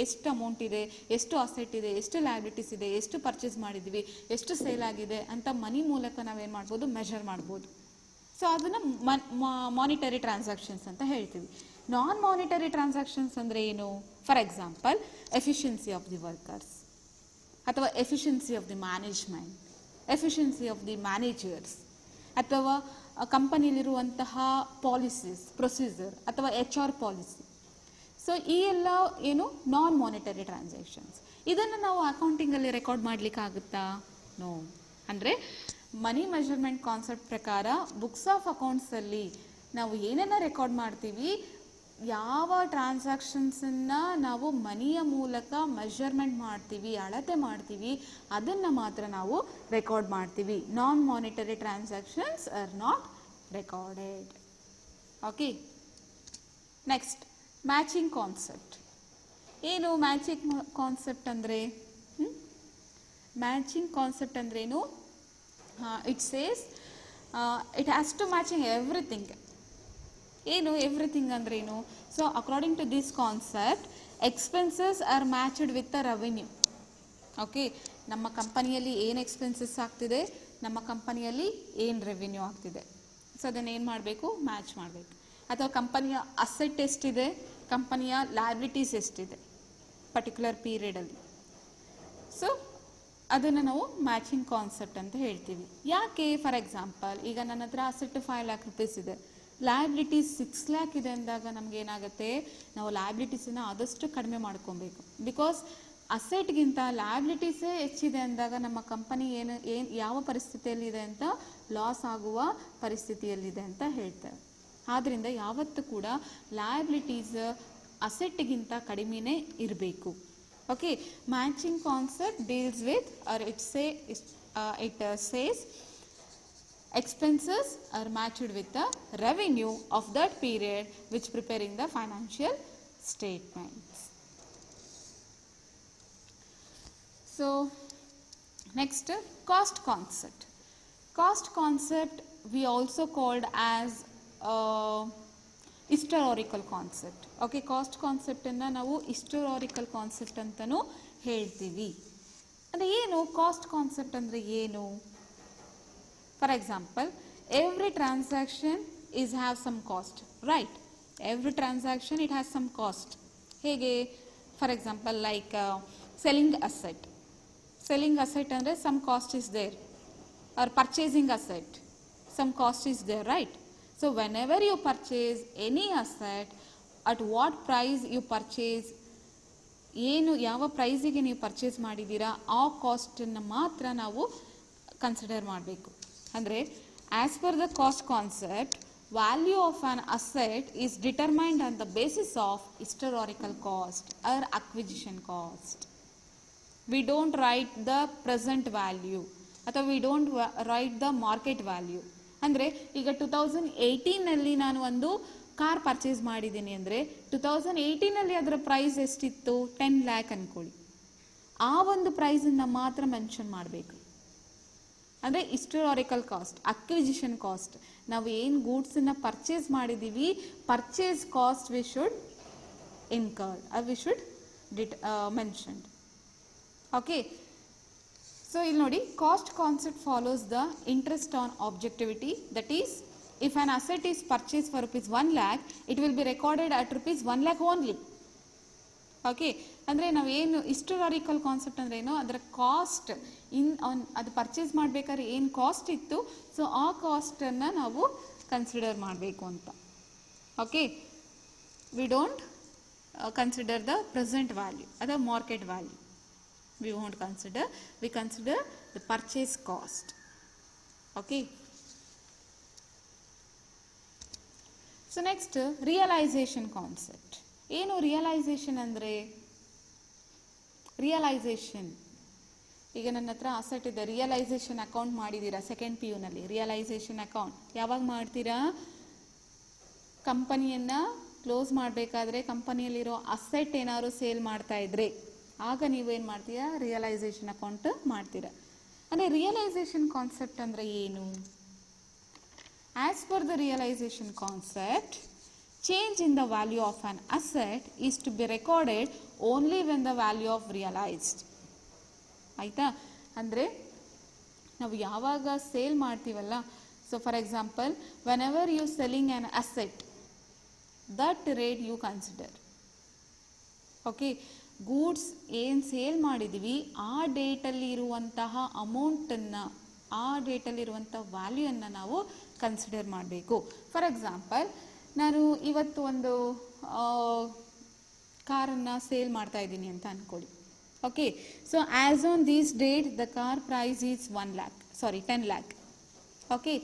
ಎಷ್ಟು ಅಮೌಂಟ್ ಇದೆ, ಎಷ್ಟು ಅಸೆಟ್ ಇದೆ, ಎಷ್ಟು ಲಯಬಿಲಿಟೀಸ್ ಇದೆ, ಎಷ್ಟು ಪರ್ಚೇಸ್ ಮಾಡಿದ್ದೀವಿ, ಎಷ್ಟು ಸೇಲ್ ಆಗಿದೆ ಅಂತ ಮನಿ ಮೂಲಕ ನಾವೇನು ಮಾಡ್ಬೋದು, ಮೆಷರ್ ಮಾಡ್ಬೋದು. ಸೊ ಅದನ್ನು ಮಾನಿಟರಿ ಟ್ರಾನ್ಸಾಕ್ಷನ್ಸ್ ಅಂತ ಹೇಳ್ತೀವಿ. ನಾನ್ ಮಾನಿಟರಿ ಟ್ರಾನ್ಸಾಕ್ಷನ್ಸ್ ಅಂದರೆ ಏನು? For example efficiency of the workers, ಅಥವಾ efficiency of the management, efficiency of the managers, ಅಥವಾ ಕಂಪನಿಲಿರುವಂತಹ ಪಾಲಿಸೀಸ್, ಪ್ರೊಸೀಜರ್, ಅಥವಾ HR ಪಾಲಿಸಿ. ಸೊ ಈ ಎಲ್ಲ ಏನು ನಾನ್ ಮಾನಿಟರಿ ಟ್ರಾನ್ಸಾಕ್ಷನ್ಸ್. ಇದನ್ನು ನಾವು ಅಕೌಂಟಿಂಗಲ್ಲಿ ರೆಕಾರ್ಡ್ ಮಾಡಲಿಕ್ಕಾಗುತ್ತಾ? ನೋ. ಅಂದರೆ ಮನಿ ಮೆಷರ್ಮೆಂಟ್ ಕಾನ್ಸೆಪ್ಟ್ ಪ್ರಕಾರ ಬುಕ್ಸ್ ಆಫ್ ಅಕೌಂಟ್ಸಲ್ಲಿ ನಾವು ಏನನ್ನು ರೆಕಾರ್ಡ್ ಮಾಡ್ತೀವಿ, ಯಾವ ಟ್ರಾನ್ಸಾಕ್ಷನ್ಸನ್ನು ನಾವು ಮನಿಯ ಮೂಲಕ ಮೆಷರ್ಮೆಂಟ್ ಮಾಡ್ತೀವಿ, ಅಳತೆ ಮಾಡ್ತೀವಿ, ಅದನ್ನು ಮಾತ್ರ ನಾವು ರೆಕಾರ್ಡ್ ಮಾಡ್ತೀವಿ. Non monetary transactions are not recorded. Okay. Next matching concept. ಏನು ಮ್ಯಾಚಿಂಗ್ ಕಾನ್ಸೆಪ್ಟ್ ಅಂದರೆ? ಮ್ಯಾಚಿಂಗ್ ಕಾನ್ಸೆಪ್ಟ್ ಅಂದ್ರೇನು? It says it has to matching everything. ಏನು ಎವ್ರಿಥಿಂಗ್ ಅಂದ್ರೇನು? So according to this concept expenses are matched with the revenue. Okay, ನಮ್ಮ ಕಂಪನಿಯಲ್ಲಿ ಏನು expenses ಆಗ್ತಿದೆ, ನಮ್ಮ ಕಂಪನಿಯಲ್ಲಿ ಏನು ರೆವಿನ್ಯೂ ಆಗ್ತಿದೆ, ಸೊ ಅದನ್ನು ಏನು ಮಾಡಬೇಕು, ಮ್ಯಾಚ್ ಮಾಡಬೇಕು. ಅಥವಾ ಕಂಪನಿಯ ಅಸೆಟ್ ಎಷ್ಟಿದೆ, ಕಂಪನಿಯ ಲಯಬಿಲಿಟೀಸ್ ಎಷ್ಟಿದೆ ಪರ್ಟಿಕ್ಯುಲರ್ ಪೀರಿಯಡಲ್ಲಿ. ಸೊ ಅದನ್ನು ನಾವು ಮ್ಯಾಚಿಂಗ್ ಕಾನ್ಸೆಪ್ಟ್ ಅಂತ ಹೇಳ್ತೀವಿ. ಯಾಕೆ? ಫಾರ್ ಎಕ್ಸಾಂಪಲ್, ಈಗ ನನ್ನ ಹತ್ರ ಅಸೆಟ್ 5 lakh rupees ಇದೆ, ಲಯಬಿಲಿಟೀಸ್ 6 lakh ಇದೆ ಅಂದಾಗ ನಮ್ಗೆ ಏನಾಗುತ್ತೆ, ನಾವು ಲಯಬಿಲಿಟೀಸನ್ನು ಆದಷ್ಟು ಕಡಿಮೆ ಮಾಡ್ಕೊಬೇಕು. ಬಿಕಾಸ್ ಅಸೆಟ್ಗಿಂತ ಲಯಬಿಲಿಟೀಸೇ ಹೆಚ್ಚಿದೆ ಅಂದಾಗ ನಮ್ಮ ಕಂಪನಿ ಯಾವ ಪರಿಸ್ಥಿತಿಯಲ್ಲಿದೆ ಅಂತ, ಲಾಸ್ ಆಗುವ ಪರಿಸ್ಥಿತಿಯಲ್ಲಿದೆ ಅಂತ ಹೇಳ್ತಾರೆ. ಆದ್ದರಿಂದ ಯಾವತ್ತೂ ಕೂಡ ಲಯಬಿಲಿಟೀಸ್ ಅಸೆಟ್ಗಿಂತ ಕಡಿಮೆನೇ ಇರಬೇಕು. Okay, matching concept deals with, or it says expenses are matched with the revenue of that period which preparing the financial statements. So next, cost concept. Cost concept we also called as historical concept. Okay, cost ಕಾನ್ಸೆಪ್ಟನ್ನು ನಾವು historical concept ಅಂತಲೂ ಹೇಳ್ತೀವಿ. ಅಂದರೆ ಏನು cost concept ಅಂದರೆ ಏನು? For example, every transaction have some cost, right? Every transaction it has some cost. ಹೇಗೆ? For example, like selling asset. Selling asset ಅಂದರೆ some cost is there, or purchasing asset some cost is there, right? So whenever you purchase any asset, at what price you purchase, ಏನು ಯಾವ ಪ್ರೈಸಿಗೆ ನೀವು purchase ಮಾಡಿದ್ದೀರಾ ಆ ಕಾಸ್ಟನ್ನು ಮಾತ್ರ ನಾವು consider ಮಾಡಬೇಕು. ಅಂದರೆ as per the cost concept, value of on asset is determined on the basis of historical cost or acquisition cost. We don't write the present value ಅಥವಾ we don't write the market value. ಅಂದರೆ ಈಗ 2018ನಲ್ಲಿ ನಾನು ಒಂದು car purchase ಮಾಡಿದ್ದೀನಿ ಅಂದರೆ 2018ನಲ್ಲಿ ಅದರ price ಎಷ್ಟಿತ್ತು, 10 lakh ಅಂದ್ಕೊಳ್ಳಿ. ಆ ಒಂದು ಪ್ರೈಸನ್ನು ಮಾತ್ರ ಮೆನ್ಷನ್ ಮಾಡಬೇಕು. ಅಂದರೆ ಹಿಸ್ಟೋರಿಕಲ್ ಕಾಸ್ಟ್, ಅಕ್ವಿಜಿಷನ್ ಕಾಸ್ಟ್, ನಾವು ಏನು ಗೂಡ್ಸನ್ನು ಪರ್ಚೇಸ್ ಮಾಡಿದ್ದೀವಿ, purchase cost we should incurred, we should mentioned. Okay, so ಇಲ್ಲಿ ನೋಡಿ, cost concept follows the interest on objectivity. That is, if on asset is purchase for ₹1 lakh, it will be recorded at ₹1 lakh only. Okay, ಅಂದರೆ ನಾವೇನು historical concept ಅಂದರೆ ಏನು, ಅದರ cost ಅದು purchase ಮಾಡಬೇಕಾದ್ರೆ ಏನು ಕಾಸ್ಟ್ ಇತ್ತು, ಸೊ ಆ ಕಾಸ್ಟನ್ನು ನಾವು ಕನ್ಸಿಡರ್ ಮಾಡಬೇಕು ಅಂತ. Okay, we don't consider the present value ಅಥವಾ market value. We won't consider, we consider the purchase cost. Okay, so next, realization concept. ಏನು ರಿಯಲೈಸೇಷನ್ ಅಂದರೆ? ರಿಯಲೈಸೇಷನ್, ಈಗ ನನ್ನ ಹತ್ರ ಅಸೆಟ್ ಇದೆ, ರಿಯಲೈಸೇಷನ್ ಅಕೌಂಟ್ ಮಾಡಿದ್ದೀರಾ ಸೆಕೆಂಡ್ PU ನಲ್ಲಿ. ರಿಯಲೈಸೇಷನ್ ಅಕೌಂಟ್ ಯಾವಾಗ ಮಾಡ್ತೀರಾ? ಕಂಪನಿಯನ್ನು ಕ್ಲೋಸ್ ಮಾಡಬೇಕಾದ್ರೆ, ಕಂಪನಿಯಲ್ಲಿರೋ ಅಸೆಟ್ ಏನಾದ್ರು ಸೇಲ್ ಮಾಡ್ತಾ ಇದ್ರೆ ಆಗ ನೀವೇನು ಮಾಡ್ತೀರಾ, ರಿಯಲೈಸೇಷನ್ ಅಕೌಂಟ್ ಮಾಡ್ತೀರಾ. ಅಂದರೆ ರಿಯಲೈಸೇಷನ್ ಕಾನ್ಸೆಪ್ಟ್ ಅಂದರೆ ಏನು? As per the realisation concept, change in the value of on asset is to be recorded only when the value of realised. ಆಯಿತಾ? ಅಂದರೆ ನಾವು ಯಾವಾಗ ಸೇಲ್ ಮಾಡ್ತೀವಲ್ಲ, so for example, whenever you selling an asset, that rate you consider. Okay, goods ಏನು sale ಮಾಡಿದ್ದೀವಿ ಆ ಡೇಟಲ್ಲಿ ಇರುವಂತಹ ಅಮೌಂಟನ್ನು, ಆ ಡೇಟಲ್ಲಿರುವಂಥ ವ್ಯಾಲ್ಯೂಯನ್ನು ನಾವು ಕನ್ಸಿಡರ್ ಮಾಡಬೇಕು. ಫಾರ್ ಎಕ್ಸಾಂಪಲ್, ನಾನು ಇವತ್ತು ಒಂದು ಕಾರನ್ನು ಸೇಲ್ ಮಾಡ್ತಾ ಇದ್ದೀನಿ ಅಂತ ಅಂದ್ಕೊಳ್ಳಿ. Okay, so as on these date the car price is 10 lakh. Okay,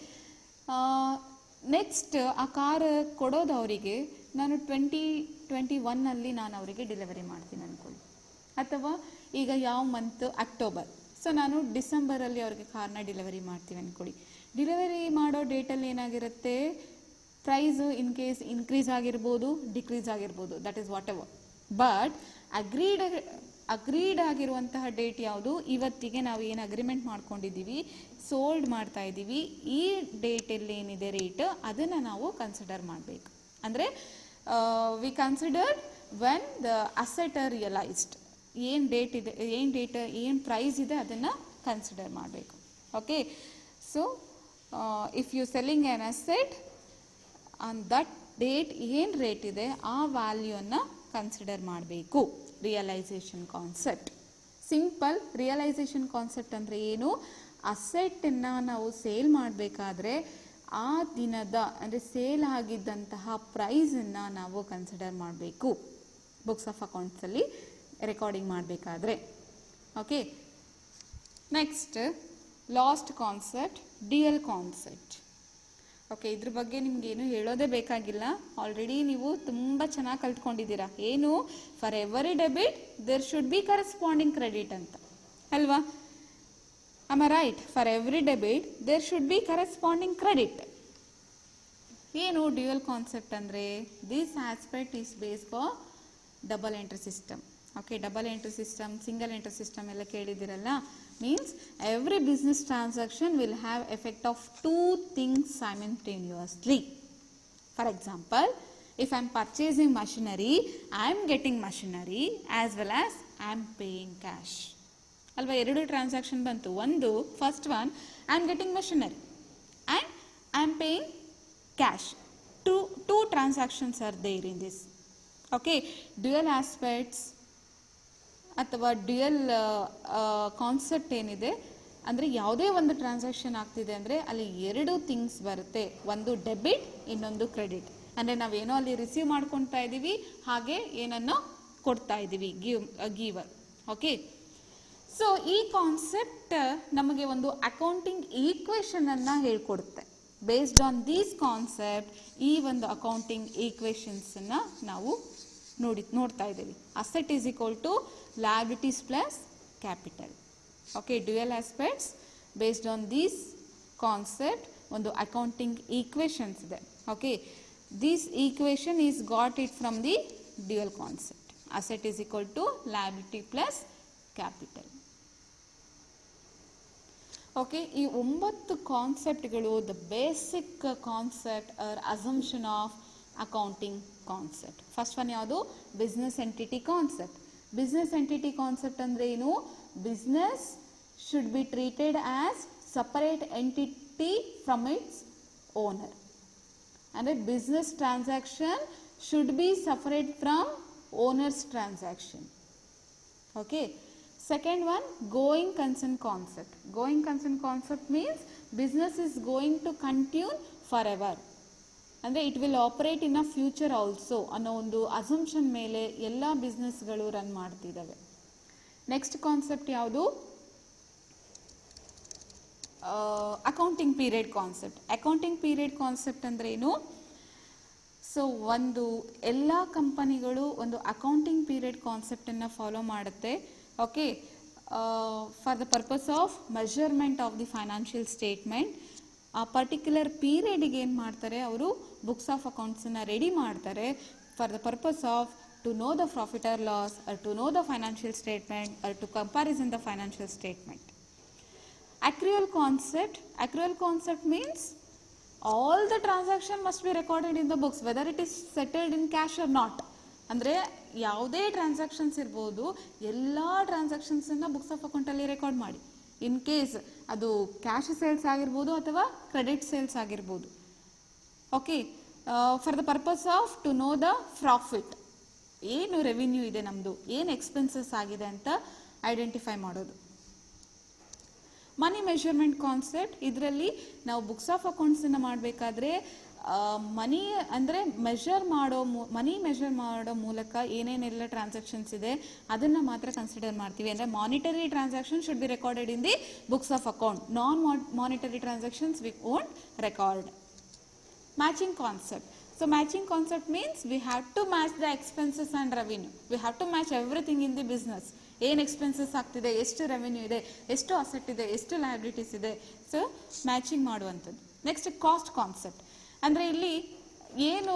next ಆ ಕಾರ್ ಕೊಡೋದು ಅವರಿಗೆ ನಾನು 2021ನಲ್ಲಿ ನಾನು ಅವರಿಗೆ ಡೆಲಿವರಿ ಮಾಡ್ತೀನಿ ಅಂದ್ಕೊಳ್ಳಿ. ಅಥವಾ ಈಗ ಯಾವ ಮಂತ್, ಅಕ್ಟೋಬರ್, ಸೊ ನಾನು ಡಿಸೆಂಬರಲ್ಲಿ ಅವ್ರಿಗೆ ಕಾರ್ನ ಡೆಲಿವರಿ ಮಾಡ್ತೀವಿ ಅಂದ್ಕೊಳ್ಳಿ. ಡೆಲಿವರಿ ಮಾಡೋ ಡೇಟಲ್ಲಿ ಏನಾಗಿರುತ್ತೆ, ಪ್ರೈಸು ಇನ್ ಕೇಸ್ ಇನ್ಕ್ರೀಸ್ ಆಗಿರ್ಬೋದು, ಡಿಕ್ರೀಸ್ ಆಗಿರ್ಬೋದು, that is what ever. But agreed agreed ಆಗಿರುವಂತಹ ಡೇಟ್ ಯಾವುದು, ಇವತ್ತಿಗೆ ನಾವು ಏನು ಅಗ್ರಿಮೆಂಟ್ ಮಾಡ್ಕೊಂಡಿದ್ದೀವಿ, ಸೋಲ್ಡ್ ಮಾಡ್ತಾ ಇದ್ದೀವಿ, ಈ ಡೇಟಲ್ಲಿ ಏನಿದೆ ರೇಟ್ ಅದನ್ನು ನಾವು ಕನ್ಸಿಡರ್ ಮಾಡಬೇಕು. ಅಂದರೆ we considered when the asset realised, ಏನು ಡೇಟ್ ಇದೆ, ಏನು ಪ್ರೈಸ್ ಇದೆ ಅದನ್ನು ಕನ್ಸಿಡರ್ ಮಾಡಬೇಕು. Okay, so if you selling an asset on that date ಏನು ರೇಟ್ ಇದೆ ಆ ವ್ಯಾಲ್ಯೂವನ್ನು ಕನ್ಸಿಡರ್ ಮಾಡಬೇಕು. Realisation concept simple. Realisation concept ಅಂದರೆ ಏನು, ಅಸೆಟ್ಟನ್ನು ನಾವು ಸೇಲ್ ಮಾಡಬೇಕಾದ್ರೆ ಆ ದಿನದ ಅಂದರೆ ಸೇಲ್ ಆಗಿದ್ದಂತಹ ಪ್ರೈಸನ್ನು ನಾವು ಕನ್ಸಿಡರ್ ಮಾಡಬೇಕು ಬುಕ್ಸ್ ಆಫ್ ಅಕೌಂಟ್ಸಲ್ಲಿ ರೆಕಾರ್ಡಿಂಗ್ ಮಾಡಬೇಕಾದ್ರೆ. Okay, next last concept dual concept. Okay, ಇದ್ರ ಬಗ್ಗೆ ನಿಮಗೇನು ಹೇಳೋದೇ ಬೇಕಾಗಿಲ್ಲ, ಆಲ್ರೆಡಿ ನೀವು ತುಂಬ ಚೆನ್ನಾಗಿ ಕಲ್ತ್ಕೊಂಡಿದ್ದೀರಾ. ಏನು, for every debit there should be corresponding credit ಅಂತ ಅಲ್ವಾ? Am I right? For every debit there should be corresponding credit. ಏನು ಡ್ಯುಯಲ್ ಕಾನ್ಸೆಪ್ಟ್ ಅಂದರೆ, this aspect is base for double entry system. Okay, double entry system, single entry system ಎಲ್ಲ ಕೇಳಿದ್ದೀರಲ್ಲ. Means every business transaction will have effect of two things simultaneously. For example, if I am purchasing machinery, I am getting machinery as well as I am paying cash ಅಲ್ವಾ? ಎರಡು transaction ಬಂತು. ಒಂದು, first one, I am getting machinery and I am paying cash. Two transactions are there in this. Okay, dual aspects ಅಥವಾ dual concept ಏನಿದೆ ಅಂದರೆ, ಯಾವುದೇ ಒಂದು transaction ಆಗ್ತಿದೆ ಅಂದರೆ ಅಲ್ಲಿ ಎರಡು ಥಿಂಗ್ಸ್ ಬರುತ್ತೆ, ಒಂದು ಡೆಬಿಟ್, ಇನ್ನೊಂದು ಕ್ರೆಡಿಟ್. ಅಂದರೆ ನಾವೇನೋ ಅಲ್ಲಿ ರಿಸೀವ್ ಮಾಡ್ಕೊತಾ ಇದ್ದೀವಿ, ಹಾಗೆ ಏನನ್ನೋ ಕೊಡ್ತಾ ಇದ್ದೀವಿ, ಗಿವರ್. ಓಕೆ, ಸೊ ಈ ಕಾನ್ಸೆಪ್ಟ್ ನಮಗೆ ಒಂದು ಅಕೌಂಟಿಂಗ್ ಈಕ್ವೇಷನನ್ನು ಹೇಳ್ಕೊಡುತ್ತೆ. ಬೇಸ್ಡ್ ಆನ್ ದೀಸ್ ಕಾನ್ಸೆಪ್ಟ್ ಈ ಒಂದು ಅಕೌಂಟಿಂಗ್ ಈಕ್ವೇಷನ್ಸನ್ನು ನಾವು ನೋಡ್ತಾ ಇದ್ದೀವಿ. Asset is equal to liabilities plus capital. Okay, dual aspects based on this concept ಒಂದು accounting equations ಇದೆ. Okay, this equation is got it from the dual concept. Asset is equal to liability plus capital. Okay, ಈ 9 ಕಾನ್ಸೆಪ್ಟ್ಗಳು the basic concept or assumption of accounting concept. First one ಯಾವುದು, business entity concept. Business entity concept ಅಂದರೆ ಏನು, business should be treated as separate entity from its owner. ಅಂದರೆ business transaction should be separate from owners transaction. Okay, second one, going concern concept. Going concern concept means business is going to continue for ever. ಅಂದರೆ it will operate in a future also ಅನ್ನೋ ಒಂದು assumption ಮೇಲೆ ಎಲ್ಲ ಬಿಸ್ನೆಸ್ಗಳು run ಮಾಡ್ತಿದ್ದಾವೆ. Next concept ಯಾವುದು, accounting period concept. Accounting period concept ಅಂದರೆ ಏನು, ಸೊ ಒಂದು ಎಲ್ಲ ಕಂಪನಿಗಳು ಒಂದು ಅಕೌಂಟಿಂಗ್ ಪೀರಿಯಡ್ ಕಾನ್ಸೆಪ್ಟನ್ನು ಫಾಲೋ ಮಾಡುತ್ತೆ. Okay, for the purpose of measurement of the financial statement. ಆ ಪರ್ಟಿಕ್ಯುಲರ್ ಪೀರಿಯಡಿಗೆ ಏನು ಮಾಡ್ತಾರೆ, ಅವರು ಬುಕ್ಸ್ ಆಫ್ ಅಕೌಂಟ್ಸನ್ನು ರೆಡಿ ಮಾಡ್ತಾರೆ for the purpose of to know the profit or loss, or to know the financial statement, or to comparison the financial statement. Accrual concept. Accrual concept means all the transaction must be recorded in the books, whether it is settled in cash or not. ಅಂದರೆ ಯಾವುದೇ transactions ಇರ್ಬೋದು, ಎಲ್ಲ ಟ್ರಾನ್ಸಾಕ್ಷನ್ಸನ್ನು books of ಅಕೌಂಟಲ್ಲಿ record ಮಾಡಿ. In case ಅದು cash sales ಆಗಿರ್ಬೋದು ಅಥವಾ ಕ್ರೆಡಿಟ್ ಸೇಲ್ಸ್ ಆಗಿರ್ಬೋದು. Okay, for the purpose of to know the profit, ಏನು ರೆವಿನ್ಯೂ ಇದೆ ನಮ್ಮದು, ಏನು ಎಕ್ಸ್ಪೆನ್ಸಸ್ ಆಗಿದೆ ಅಂತ ಐಡೆಂಟಿಫೈ ಮಾಡೋದು. Money measurement concept. ಇದರಲ್ಲಿ ನಾವು ಬುಕ್ಸ್ ಆಫ್ ಅಕೌಂಟ್ಸನ್ನು ಮಾಡಬೇಕಾದ್ರೆ ಮನಿ ಅಂದರೆ ಮನಿ ಮೆಷರ್ ಮಾಡೋ ಮೂಲಕ ಏನೇನೆಲ್ಲ ಟ್ರಾನ್ಸಾಕ್ಷನ್ಸ್ ಇದೆ ಅದನ್ನು ಮಾತ್ರ ಕನ್ಸಿಡರ್ ಮಾಡ್ತೀವಿ. ಅಂದರೆ monetary transaction should B recorded in the books of account. Non monetary transactions we won't record. Matching concept. So matching concept means we have to match the expenses and revenue. We have to match everything in the business. ಏನು expenses ಆಗ್ತಿದೆ, ಎಷ್ಟು revenue ಇದೆ, ಎಷ್ಟು asset ಇದೆ, ಎಷ್ಟು liabilities ಇದೆ, so matching ಮಾಡುವಂಥದ್ದು. Next cost concept. ಅಂದರೆ ಇಲ್ಲಿ ಏನು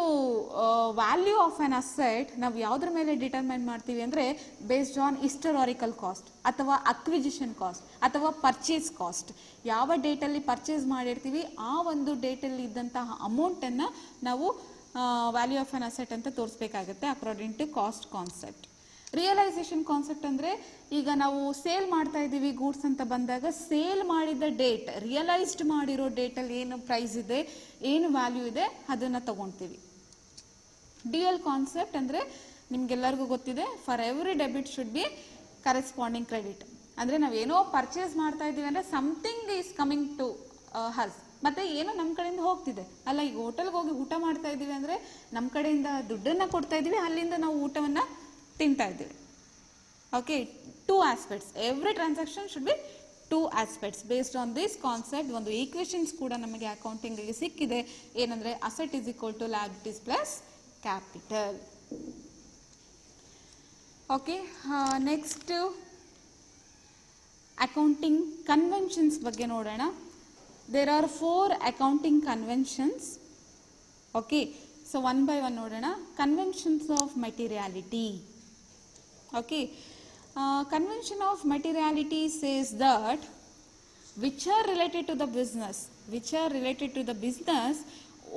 ವ್ಯಾಲ್ಯೂ ಆಫ್ ಆನ್ ಅಸೆಟ್ ನಾವು ಯಾವುದ್ರ ಮೇಲೆ ಡಿಟರ್ಮೈನ್ ಮಾಡ್ತೀವಿ ಅಂದರೆ ಬೇಸ್ಡ್ ಆನ್ ಹಿಸ್ಟರಾರಿಕಲ್ ಕಾಸ್ಟ್ ಅಥವಾ ಅಕ್ವಿಜಿಷನ್ ಕಾಸ್ಟ್ ಅಥವಾ ಪರ್ಚೇಸ್ ಕಾಸ್ಟ್. ಯಾವ ಡೇಟಲ್ಲಿ ಪರ್ಚೇಸ್ ಮಾಡಿರ್ತೀವಿ ಆ ಒಂದು ಡೇಟಲ್ಲಿ ಇದ್ದಂತಹ ಅಮೌಂಟನ್ನು ನಾವು ವ್ಯಾಲ್ಯೂ ಆಫ್ ಆನ್ ಅಸೆಟ್ ಅಂತ ತೋರಿಸ್ಬೇಕಾಗುತ್ತೆ according to cost concept. Realisation concept ಅಂದರೆ ಈಗ ನಾವು ಸೇಲ್ ಮಾಡ್ತಾ ಇದ್ದೀವಿ ಗೂಡ್ಸ್ ಅಂತ ಬಂದಾಗ ಸೇಲ್ ಮಾಡಿದ ಡೇಟ್, ರಿಯಲೈಸ್ಡ್ ಮಾಡಿರೋ ಡೇಟಲ್ಲಿ ಏನು ಪ್ರೈಸ್ ಇದೆ, ಏನು ವ್ಯಾಲ್ಯೂ ಇದೆ ಅದನ್ನು ತಗೊಳ್ತೀವಿ. ಡ್ಯುಯಲ್ ಕಾನ್ಸೆಪ್ಟ್ ಅಂದರೆ ನಿಮ್ಗೆಲ್ಲರಿಗೂ ಗೊತ್ತಿದೆ, for every debit should be corresponding credit. ಅಂದರೆ ನಾವೇನೋ ಪರ್ಚೇಸ್ ಮಾಡ್ತಾ ಇದ್ದೀವಿ ಅಂದರೆ ಸಮಥಿಂಗ್ ಈಸ್ ಕಮಿಂಗ್ ಟು ಹಸ್, ಮತ್ತು ಏನೋ ನಮ್ಮ ಕಡೆಯಿಂದ ಹೋಗ್ತಿದೆ ಅಲ್ಲ. ಈಗ ಹೋಟೆಲ್ಗೆ ಹೋಗಿ ಊಟ ಮಾಡ್ತಾ ಇದ್ದೀವಿ ಅಂದರೆ ನಮ್ಮ ಕಡೆಯಿಂದ ದುಡ್ಡನ್ನು ಕೊಡ್ತಾ ಇದ್ದೀವಿ, ಅಲ್ಲಿಂದ ನಾವು ಊಟವನ್ನು ತಿಂತಾ ಇದ್ದೀವಿ. Okay, 2 aspects. Every transaction should be 2 aspects. Based on this concept ಒಂದು ಈಕ್ವೇಷನ್ಸ್ ಕೂಡ ನಮಗೆ ಅಕೌಂಟಿಂಗಿಗೆ ಸಿಕ್ಕಿದೆ. ಏನಂದರೆ asset is equal to liabilities plus capital. Okay, next accounting conventions ಬಗ್ಗೆ ನೋಡೋಣ. There are 4 accounting conventions. Okay, so one by one ನೋಡೋಣ. Conventions of materiality. Okay, convention of materiality says that which are related to the business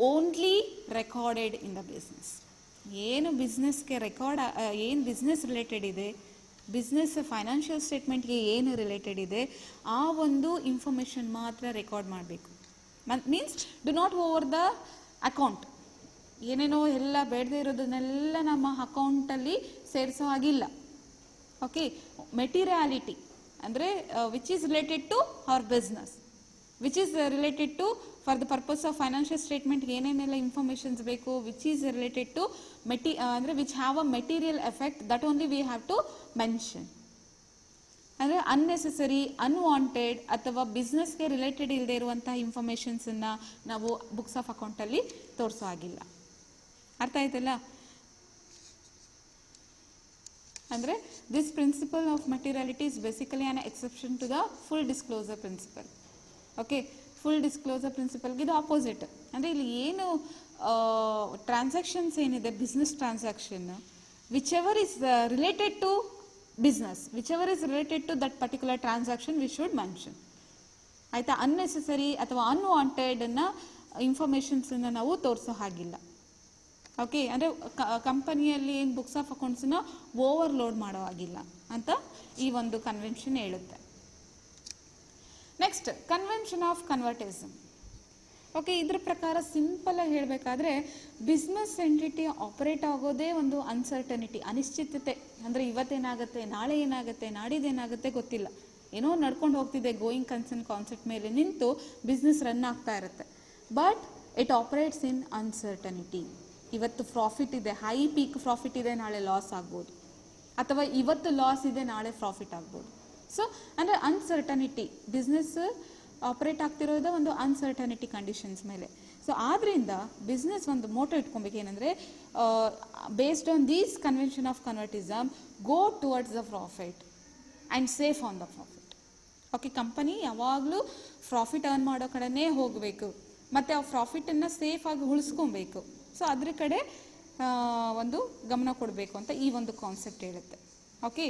only recorded in the business. ಏನು ಬಿಸ್ನೆಸ್ಗೆ record, ಏನು business related ಇದೆ, business financial ಸ್ಟೇಟ್ಮೆಂಟ್ಗೆ ಏನು related ಇದೆ ಆ ಒಂದು information ಮಾತ್ರ record ಮಾಡಬೇಕು. Means do not over the account. ಏನೇನೋ ಎಲ್ಲ ಬೇಡದೇ ಇರೋದನ್ನೆಲ್ಲ ನಮ್ಮ ಅಕೌಂಟಲ್ಲಿ ಸೇರಿಸೋ ಹಾಗಿಲ್ಲ. ಓಕೆ, ಮೆಟೀರಿಯಾಲಿಟಿ ಅಂದರೆ which is related to our business, which is related to for the purpose of financial ಸ್ಟೇಟ್ಮೆಂಟ್ಗೆ ಏನೇನೆಲ್ಲ ಇನ್ಫಾರ್ಮೇಷನ್ಸ್ ಬೇಕು, ವಿಚ್ ಈಸ್ ರಿಲೇಟೆಡ್ ಟು ಅಂದರೆ which have a material effect, that only we have to mention. ಅಂದರೆ unnecessary, unwanted ಅಥವಾ ಬಿಸ್ನೆಸ್ಗೆ related ಇಲ್ಲದೆ ಇರುವಂತಹ ಇನ್ಫಾರ್ಮೇಷನ್ಸನ್ನು ನಾವು ಬುಕ್ಸ್ ಆಫ್ ಅಕೌಂಟಲ್ಲಿ ತೋರಿಸೋ ಆಗಿಲ್ಲ. ಅರ್ಥ ಆಯ್ತಲ್ಲ? ಅಂದರೆ this principle of materiality is basically an exception to the full disclosure principle. Okay, full disclosure ಪ್ರಿನ್ಸಿಪಲ್ಗೆ ಇದು ಆಪೋಸಿಟ್. ಅಂದರೆ ಇಲ್ಲಿ ಏನು ಟ್ರಾನ್ಸಾಕ್ಷನ್ಸ್ ಏನಿದೆ, business transaction, whichever is related to business, whichever is related to that particular transaction we should mention. ಆಯಿತಾ? Unnecessary ಅಥವಾ ಅನ್ವಾಂಟೆಡನ್ನು ಇನ್ಫಾರ್ಮೇಷನ್ಸನ್ನು ನಾವು ತೋರಿಸೋ ಹಾಗಿಲ್ಲ. ಓಕೆ, ಅಂದರೆ ಕಂಪನಿಯಲ್ಲಿ ಏನು ಬುಕ್ಸ್ ಆಫ್ ಅಕೌಂಟ್ಸನ್ನ ಓವರ್ಲೋಡ್ ಮಾಡೋ ಆಗಿಲ್ಲ ಅಂತ ಈ ಒಂದು ಕನ್ವೆನ್ಷನ್ ಹೇಳುತ್ತೆ. Next, convention of conservatism. Okay, ಇದ್ರ ಪ್ರಕಾರ ಸಿಂಪಲಾಗಿ ಹೇಳಬೇಕಾದ್ರೆ ಬಿಸ್ನೆಸ್ ಎಂಟಿಟಿ ಆಪರೇಟ್ ಆಗೋದೇ ಒಂದು ಅನ್ಸರ್ಟನಿಟಿ, ಅನಿಶ್ಚಿತತೆ. ಅಂದರೆ ಇವತ್ತೇನಾಗುತ್ತೆ, ನಾಳೆ ಏನಾಗುತ್ತೆ, ನಾಡಿದ್ದೇನಾಗುತ್ತೆ ಗೊತ್ತಿಲ್ಲ. ಏನೋ ನಡ್ಕೊಂಡು ಹೋಗ್ತಿದೆ, ಗೋಯಿಂಗ್ ಕನ್ಸರ್ನ್ ಕಾನ್ಸೆಪ್ಟ್ ಮೇಲೆ ನಿಂತು ಬಿಸ್ನೆಸ್ ರನ್ ಆಗ್ತಾ ಇರುತ್ತೆ. But it operates in uncertainty. ಇವತ್ತು ಪ್ರಾಫಿಟ್ ಇದೆ, ಹೈ ಪೀಕ್ ಪ್ರಾಫಿಟ್ ಇದೆ, ನಾಳೆ ಲಾಸ್ ಆಗ್ಬೋದು, ಅಥವಾ ಇವತ್ತು ಲಾಸ್ ಇದೆ, ನಾಳೆ ಪ್ರಾಫಿಟ್ ಆಗ್ಬೋದು. ಸೊ ಅಂದರೆ ಅನ್ಸರ್ಟನಿಟಿ, ಬಿಸ್ನೆಸ್ ಆಪರೇಟ್ ಆಗ್ತಿರೋದು ಒಂದು ಅನ್ಸರ್ಟನಿಟಿ ಕಂಡೀಷನ್ಸ್ ಮೇಲೆ. ಸೊ ಆದ್ದರಿಂದ ಬಿಸ್ನೆಸ್ ಒಂದು ಮೋಟೋ ಇಟ್ಕೊಬೇಕು, ಏನಂದರೆ based on these convention of conservatism go towards the profit and safe on the profit. Okay, company ಯಾವಾಗಲೂ ಪ್ರಾಫಿಟ್ ಅರ್ನ್ ಮಾಡೋ ಕಡೆನೇ ಹೋಗಬೇಕು ಮತ್ತು ಆ ಪ್ರಾಫಿಟನ್ನು ಸೇಫಾಗಿ ಉಳಿಸ್ಕೊಬೇಕು. ಸೊ ಅದ್ರ ಕಡೆ ಒಂದು ಗಮನ ಕೊಡಬೇಕು ಅಂತ ಈ ಒಂದು ಕಾನ್ಸೆಪ್ಟ್ ಹೇಳುತ್ತೆ. Okay,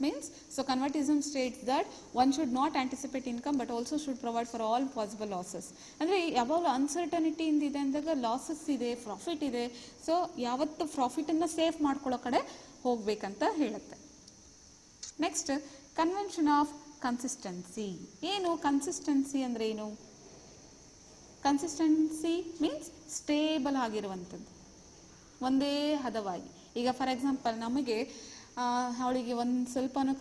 means so conservatism states that one should not anticipate income but also should provide for all possible losses. ಅಂದರೆ ಯಾವಾಗಲೂ ಅನ್ಸರ್ಟನಿಟಿಯಿಂದ ಇದೆ ಅಂದಾಗ ಲಾಸಸ್ ಇದೆ, ಪ್ರಾಫಿಟ್ ಇದೆ. ಸೊ ಯಾವತ್ತು ಪ್ರಾಫಿಟನ್ನು ಸೇಫ್ ಮಾಡ್ಕೊಳ್ಳೋ ಕಡೆ ಹೋಗ್ಬೇಕಂತ ಹೇಳುತ್ತೆ. Next, convention of consistency. ಏನು ಕನ್ಸಿಸ್ಟೆನ್ಸಿ ಅಂದರೆ ಏನು? ಕನ್ಸಿಸ್ಟೆನ್ಸಿ ಮೀನ್ಸ್ ಸ್ಟೇಬಲ್ ಆಗಿರುವಂಥದ್ದು, ಒಂದೇ ಹದವಾಗಿ. ಈಗ ಫಾರ್ ಎಕ್ಸಾಂಪಲ್ ನಮಗೆ ಅವಳಿಗೆ ಒಂದು ಸ್ವಲ್ಪನೂ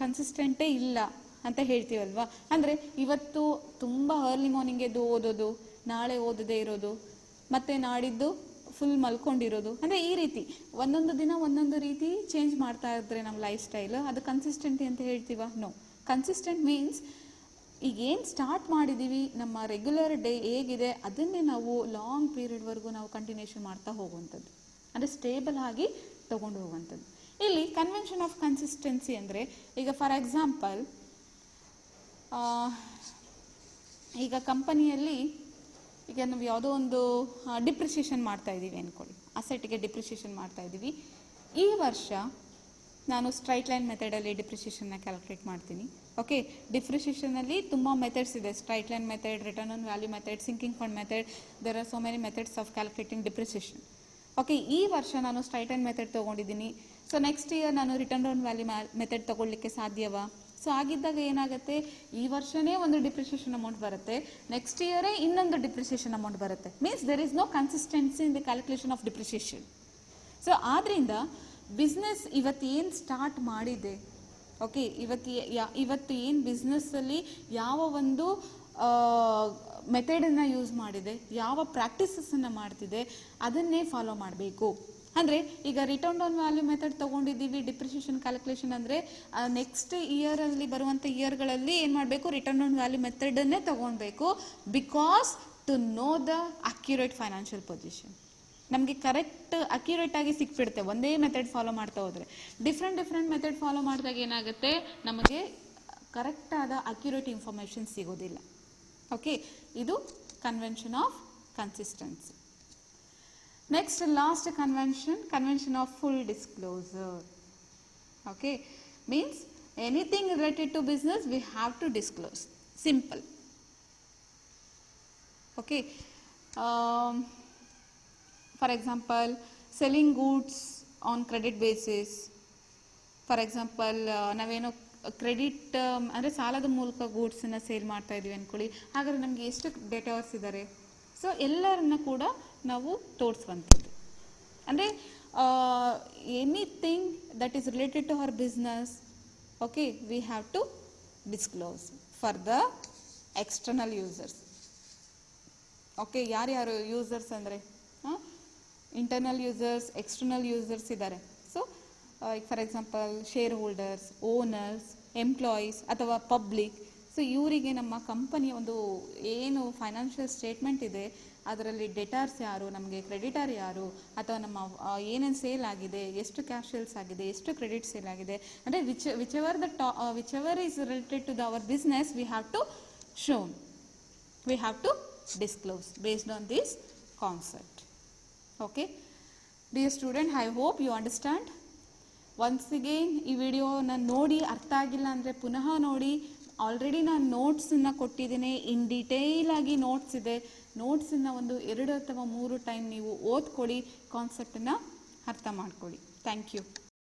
ಕನ್ಸಿಸ್ಟೆಂಟೇ ಇಲ್ಲ ಅಂತ ಹೇಳ್ತೀವಲ್ವ. ಅಂದರೆ ಇವತ್ತು ತುಂಬ ಅರ್ಲಿ ಮಾರ್ನಿಂಗ್ ಎದ್ದು ಓದೋದು, ನಾಳೆ ಓದದೇ ಇರೋದು, ಮತ್ತು ನಾಡಿದ್ದು ಫುಲ್ ಮಲ್ಕೊಂಡಿರೋದು. ಅಂದರೆ ಈ ರೀತಿ ಒಂದೊಂದು ದಿನ ಒಂದೊಂದು ರೀತಿ ಚೇಂಜ್ ಮಾಡ್ತಾ ಇದ್ರೆ ನಮ್ಮ ಲೈಫ್ ಸ್ಟೈಲು, ಅದು ಕನ್ಸಿಸ್ಟೆಂಟಿ ಅಂತ ಹೇಳ್ತೀವ? ನೋ. ಕನ್ಸಿಸ್ಟೆಂಟ್ ಮೀನ್ಸ್ ಈಗೇನು ಸ್ಟಾರ್ಟ್ ಮಾಡಿದ್ದೀವಿ, ನಮ್ಮ ರೆಗ್ಯುಲರ್ ಡೇ ಹೇಗಿದೆ ಅದನ್ನೇ ನಾವು ಲಾಂಗ್ ಪೀರಿಯಡ್ವರೆಗೂ ನಾವು ಕಂಟಿನ್ಯೂಷನ್ ಮಾಡ್ತಾ ಹೋಗುವಂಥದ್ದು, ಅಂದರೆ ಸ್ಟೇಬಲ್ ಆಗಿ ತೊಗೊಂಡು ಹೋಗುವಂಥದ್ದು. ಇಲ್ಲಿ ಕನ್ವೆನ್ಷನ್ ಆಫ್ ಕನ್ಸಿಸ್ಟೆನ್ಸಿ ಅಂದರೆ ಈಗ ಫಾರ್ ಎಕ್ಸಾಂಪಲ್ ಈಗ ಕಂಪನಿಯಲ್ಲಿ ಈಗ ನಾವು ಯಾವುದೋ ಒಂದು ಡಿಪ್ರಿಸಿಯೇಷನ್ ಮಾಡ್ತಾ ಇದ್ದೀವಿ ಅಂದ್ಕೊಳ್ಳಿ, ಅಸೆಟ್ಗೆ ಡಿಪ್ರಿಸಿಯೇಷನ್ ಮಾಡ್ತಾ ಇದ್ದೀವಿ. ಈ ವರ್ಷ ನಾನು ಸ್ಟ್ರೈಟ್ ಲೈನ್ ಮೆಥಡಲ್ಲಿ ಡಿಪ್ರಿಸಿಯೇಷನ್ನ ಕ್ಯಾಲ್ಕುಲೇಟ್ ಮಾಡ್ತೀನಿ. ಓಕೆ, ಡಿಪ್ರಿಸಿಯೇಷನಲ್ಲಿ ತುಂಬ ಮೆಥಡ್ಸ್ ಇದೆ. Straight line method, return on value method, sinking fund method, there are so many methods of calculating depreciation. Okay, ಈ ವರ್ಷ ನಾನು ಸ್ಟ್ರೈಟ್ ಲೈನ್ ಮೆಥಡ್ ತೊಗೊಂಡಿದ್ದೀನಿ. ಸೊ ನೆಕ್ಸ್ಟ್ ಇಯರ್ ನಾನು ರಿಟರ್ನ್ ಆನ್ ವ್ಯಾಲ್ಯೂ ಮೆಥಡ್ ತೊಗೊಳ್ಲಿಕ್ಕೆ ಸಾಧ್ಯವಾ? ಸೊ ಆಗಿದ್ದಾಗ ಏನಾಗುತ್ತೆ, ಈ ವರ್ಷನೇ ಒಂದು ಡಿಪ್ರಿಸಿಯೇಷನ್ ಅಮೌಂಟ್ ಬರುತ್ತೆ, ನೆಕ್ಸ್ಟ್ ಇಯರೇ ಇನ್ನೊಂದು ಡಿಪ್ರಿಸಿಯೇಷನ್ ಅಮೌಂಟ್ ಬರುತ್ತೆ. Means there is no consistency in the calculation of depreciation. So ಆದ್ದರಿಂದ ಬಿಸ್ನೆಸ್ ಇವತ್ತು ಏನು ಸ್ಟಾರ್ಟ್ ಮಾಡಿದೆ, ಓಕೆ, ಇವತ್ತು ಏನು ಬಿಸ್ನೆಸ್ಸಲ್ಲಿ ಯಾವ ಒಂದು ಮೆಥಡನ್ನು ಯೂಸ್ ಮಾಡಿದೆ, ಯಾವ ಪ್ರಾಕ್ಟೀಸಸನ್ನು ಮಾಡ್ತಿದೆ, ಅದನ್ನೇ ಫಾಲೋ ಮಾಡಬೇಕು. ಅಂದರೆ ಈಗ ರಿಟರ್ನ್ ಆನ್ ವ್ಯಾಲ್ಯೂ ಮೆಥಡ್ ತೊಗೊಂಡಿದ್ದೀವಿ, ಡಿಪ್ರಿಸಿಯೇಷನ್ ಕ್ಯಾಲ್ಕುಲೇಷನ್ ಅಂದರೆ ನೆಕ್ಸ್ಟ್ ಇಯರಲ್ಲಿ ಬರುವಂಥ ಇಯರ್ಗಳಲ್ಲಿ ಏನು ಮಾಡಬೇಕು, ರಿಟರ್ನ್ ಆನ್ ವ್ಯಾಲ್ಯೂ ಮೆಥಡನ್ನೇ ತೊಗೊಳ್ಬೇಕು. Because to know the accurate financial position. ನಮಗೆ ಕರೆಕ್ಟ್ ಅಕ್ಯುರೇಟಾಗಿ ಸಿಕ್ಬಿಡುತ್ತೆ ಒಂದೇ ಮೆಥಡ್ ಫಾಲೋ ಮಾಡ್ತಾ ಹೋದರೆ. ಡಿಫ್ರೆಂಟ್ ಮೆಥಡ್ ಫಾಲೋ ಮಾಡಿದಾಗ ಏನಾಗುತ್ತೆ, ನಮಗೆ ಕರೆಕ್ಟಾದ ಅಕ್ಯುರೇಟ್ ಇನ್ಫಾರ್ಮೇಷನ್ ಸಿಗೋದಿಲ್ಲ. ಓಕೆ, ಇದು convention of consistency. Next last convention of full disclosure. Okay, means anything related to business we have to disclose. Simple. Okay, for example selling goods on credit basis. For example ನಾವೇನೋ credit ಅಂದರೆ ಸಾಲದ ಮೂಲಕ ಗೂಡ್ಸನ್ನು sale ಮಾಡ್ತಾ ಇದ್ದೀವಿ ಅಂದ್ಕೊಳ್ಳಿ, ಹಾಗಾದರೆ ನಮಗೆ ಎಷ್ಟು ಡೆಟಾರ್ಸ್ ಇದ್ದಾರೆ, ಸೊ ಎಲ್ಲರನ್ನ ಕೂಡ ನಾವು ತೋರಿಸುವಂಥದ್ದು. ಅಂದರೆ anything that is related to our business, okay, we have to disclose for the external users. Okay, ಯಾರ್ಯಾರು ಯೂಸರ್ಸ್ ಅಂದರೆ ಇಂಟರ್ನಲ್ ಯೂಸರ್ಸ್, ಎಕ್ಸ್ಟರ್ನಲ್ ಯೂಸರ್ಸ್ ಇದ್ದಾರೆ. So for example shareholders, owners, employees or public. So ಇವರಿಗೆ ನಮ್ಮ ಕಂಪನಿಯ ಒಂದು ಏನು financial statement ಇದೆ ಅದರಲ್ಲಿ ಡೆಟಾರ್ಸ್ ಯಾರು, ನಮಗೆ ಕ್ರೆಡಿಟರ್ ಯಾರು, ಅಥವಾ ನಮ್ಮ ಏನೇನು ಸೇಲ್ ಆಗಿದೆ, ಎಷ್ಟು ಕ್ಯಾಶ್ ಸೇಲ್ಸ್ ಆಗಿದೆ, ಎಷ್ಟು ಕ್ರೆಡಿಟ್ ಸೇಲ್ ಆಗಿದೆ, ಅಂದರೆ whichever is related to our business we have to shown, we have to disclose based on this concept. Okay, dear student, I hope you understand. Once again ಈ ವಿಡಿಯೋನ ನೋಡಿ ಅರ್ಥ ಆಗಿಲ್ಲ ಅಂದರೆ ಪುನಃ ನೋಡಿ. ಆಲ್ರೆಡಿ ನಾನು ನೋಟ್ಸನ್ನು ಕೊಟ್ಟಿದ್ದೀನಿ, ಇನ್ ಡೀಟೇಲ್ ಆಗಿ ನೋಟ್ಸ್ ಇದೆ. ನೋಟ್ಸನ್ನು ಒಂದು 2 ಅಥವಾ 3 ಟೈಮ್ ನೀವು ಓದ್ಕೊಳ್ಳಿ, ಕಾನ್ಸೆಪ್ಟನ್ನು ಅರ್ಥ ಮಾಡ್ಕೊಳ್ಳಿ. Thank you.